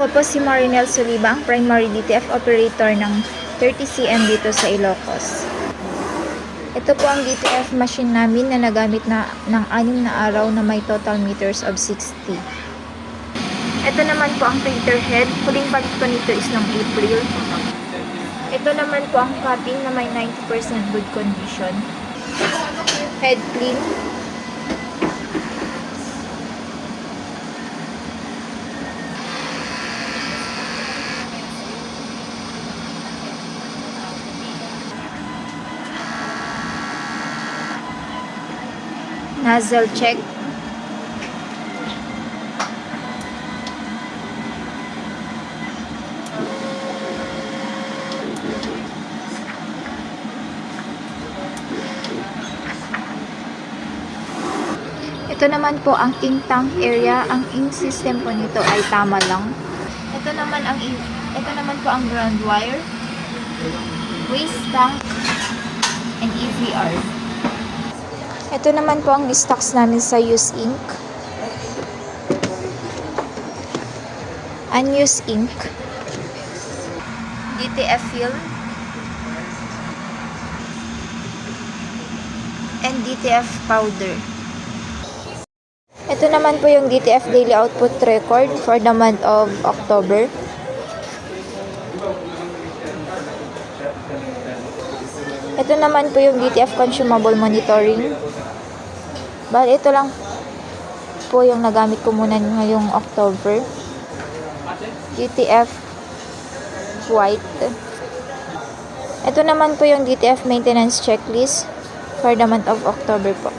Ako po si Marinel Soliba, ang primary DTF operator ng 30cm dito sa Ilocos. Ito po ang DTF machine namin na nagamit na ng 6 na araw na may total meters of 60. Ito naman po ang printer head. Huling balik ko nito is ng April. Ito naman po ang cutting na may 90% good condition. Head clean. Nozzle check. Ito naman po ang ink tank area. Ang ink system po nito ay tama lang. Ito naman po ang ground wire, waste tank, and EVR. Ito naman po ang stocks namin sa used ink. Unused ink. DTF film. And DTF powder. Ito naman po yung DTF daily output record for the month of October. Ito naman po yung DTF consumable monitoring. Bali, ito lang po yung nagamit ko muna ngayong October. DTF white. Ito naman po yung DTF maintenance checklist for the month of October po.